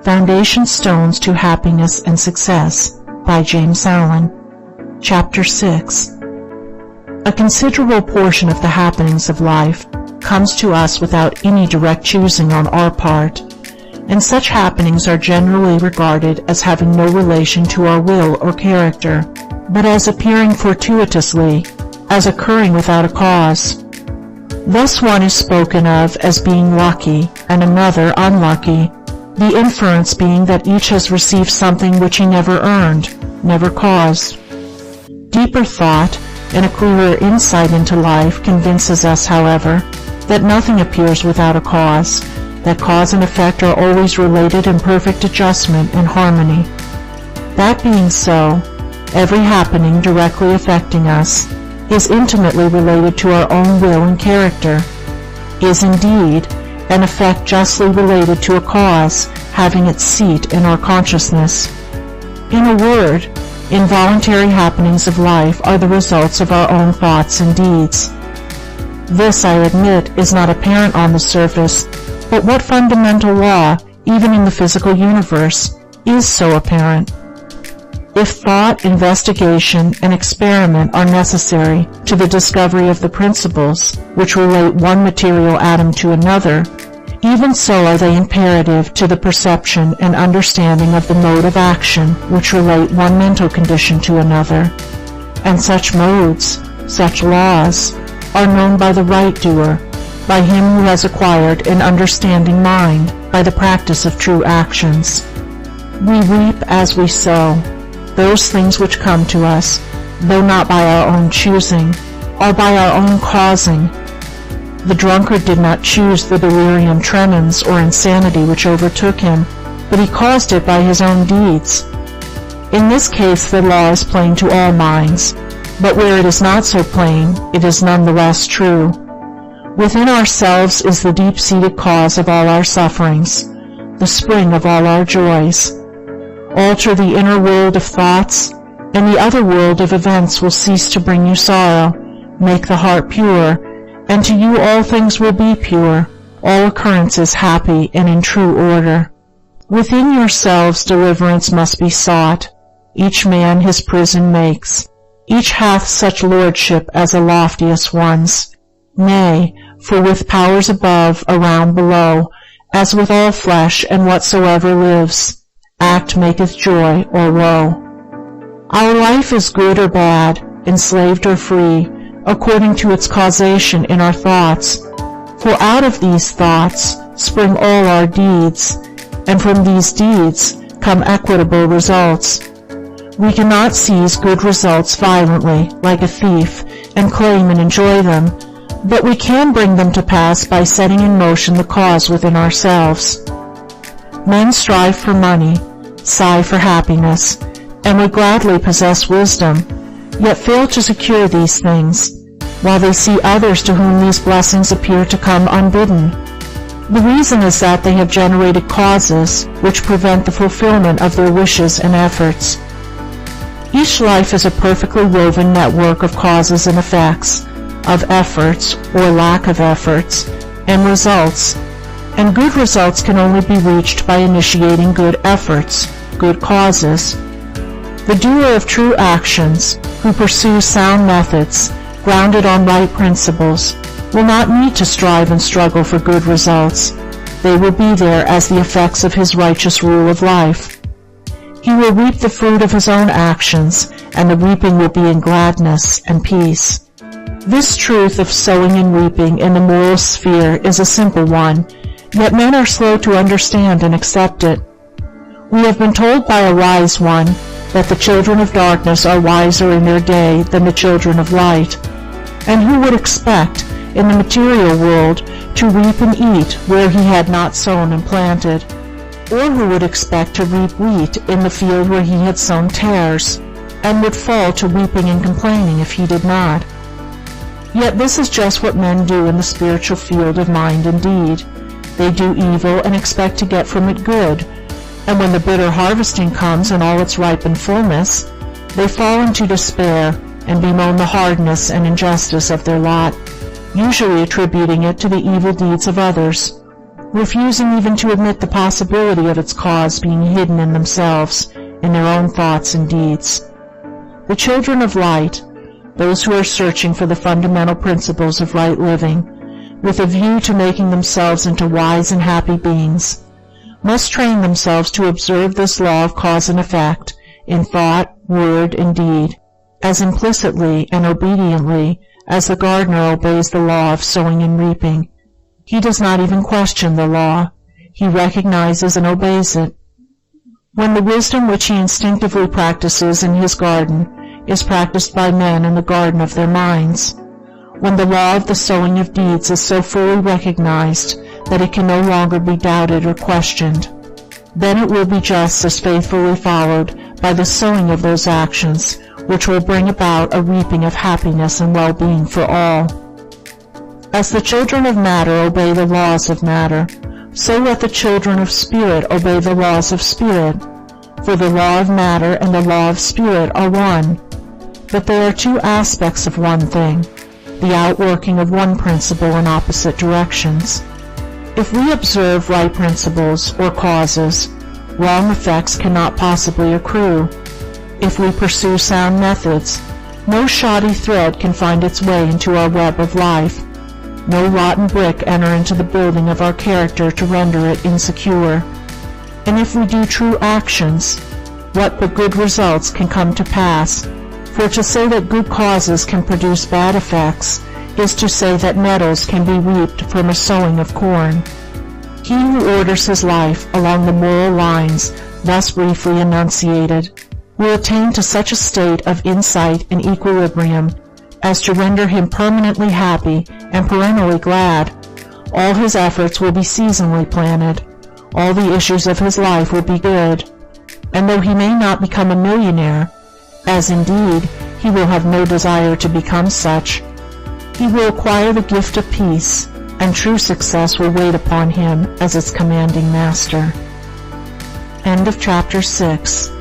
Foundation Stones to Happiness and Success by James Allen. Chapter 6. A considerable portion of the happenings of life comes to us without any direct choosing on our part, and such happenings are generally regarded as having no relation to our will or character, but as appearing fortuitously, as occurring without a cause. Thus one is spoken of as being lucky and another unlucky, the inference being that each has received something which he never earned, never caused. Deeper thought and a clearer insight into life convinces us, however, that nothing appears without a cause, that cause and effect are always related in perfect adjustment and harmony. That being so, every happening directly affecting us is intimately related to our own will and character, is indeed an effect justly related to a cause having its seat in our consciousness. In a word, involuntary happenings of life are the results of our own thoughts and deeds. This, I admit, is not apparent on the surface, but what fundamental law, even in the physical universe, is so apparent? If thought, investigation, and experiment are necessary to the discovery of the principles which relate one material atom to another, even so are they imperative to the perception and understanding of the mode of action which relate one mental condition to another. And such modes, such laws, are known by the right doer, by him who has acquired an understanding mind by the practice of true actions. We reap as we sow. Those things which come to us, though not by our own choosing, are by our own causing. The drunkard did not choose the delirium tremens or insanity which overtook him, but he caused it by his own deeds. In this case the law is plain to all minds, but where it is not so plain, it is none the less true. Within ourselves is the deep-seated cause of all our sufferings, the spring of all our joys. Alter the inner world of thoughts, and the other world of events will cease to bring you sorrow. Make the heart pure, and to you all things will be pure, all occurrences happy and in true order. Within yourselves deliverance must be sought. Each man his prison makes. Each hath such lordship as the loftiest one's. Nay, for with powers above, around, below, as with all flesh and whatsoever lives, act maketh joy or woe. Our life is good or bad, enslaved or free, according to its causation in our thoughts. For out of these thoughts spring all our deeds, and from these deeds come equitable results. We cannot seize good results violently, like a thief, and claim and enjoy them, but we can bring them to pass by setting in motion the cause within ourselves. Men strive for money, sigh for happiness, and would gladly possess wisdom, yet fail to secure these things, while they see others to whom these blessings appear to come unbidden. The reason is that they have generated causes which prevent the fulfillment of their wishes and efforts. Each life is a perfectly woven network of causes and effects, of efforts or lack of efforts, and results, and good results can only be reached by initiating good efforts, good causes. The doer of true actions, who pursues sound methods, grounded on right principles, will not need to strive and struggle for good results. They will be there as the effects of his righteous rule of life. He will reap the fruit of his own actions, and the reaping will be in gladness and peace. This truth of sowing and reaping in the moral sphere is a simple one, yet men are slow to understand and accept it. We have been told by a wise one that the children of darkness are wiser in their day than the children of light. And who would expect, in the material world, to reap and eat where he had not sown and planted? Or who would expect to reap wheat in the field where he had sown tares, and would fall to weeping and complaining if he did not? Yet this is just what men do in the spiritual field of mind and deed. They do evil and expect to get from it good, and when the bitter harvesting comes in all its ripened fullness, they fall into despair and bemoan the hardness and injustice of their lot, usually attributing it to the evil deeds of others. refusing even to admit the possibility of its cause being hidden in themselves, in their own thoughts and deeds. The children of light, those who are searching for the fundamental principles of right living, with a view to making themselves into wise and happy beings, must train themselves to observe this law of cause and effect in thought, word, and deed, as implicitly and obediently as the gardener obeys the law of sowing and reaping. He does not even question the law. He recognizes and obeys it. When the wisdom which he instinctively practices in his garden is practiced by men in the garden of their minds, when the law of the sowing of deeds is so fully recognized that it can no longer be doubted or questioned, then it will be just as faithfully followed by the sowing of those actions which will bring about a reaping of happiness and well-being for all. As the children of matter obey the laws of matter, so let the children of spirit obey the laws of spirit, for the law of matter and the law of spirit are one. But they are two aspects of one thing, the outworking of one principle in opposite directions. If we observe right principles or causes, wrong effects cannot possibly accrue. If we pursue sound methods, no shoddy thread can find its way into our web of life, no rotten brick enter into the building of our character to render it insecure. And if we do true actions, what but good results can come to pass? For to say that good causes can produce bad effects is to say that nettles can be reaped from a sowing of corn. He who orders his life along the moral lines thus briefly enunciated will attain to such a state of insight and equilibrium as to render him permanently happy and perennially glad. All his efforts will be seasonally planted. All the issues of his life will be good. And though he may not become a millionaire, as indeed he will have no desire to become such, he will acquire the gift of peace, and true success will wait upon him as its commanding master. End of chapter 6.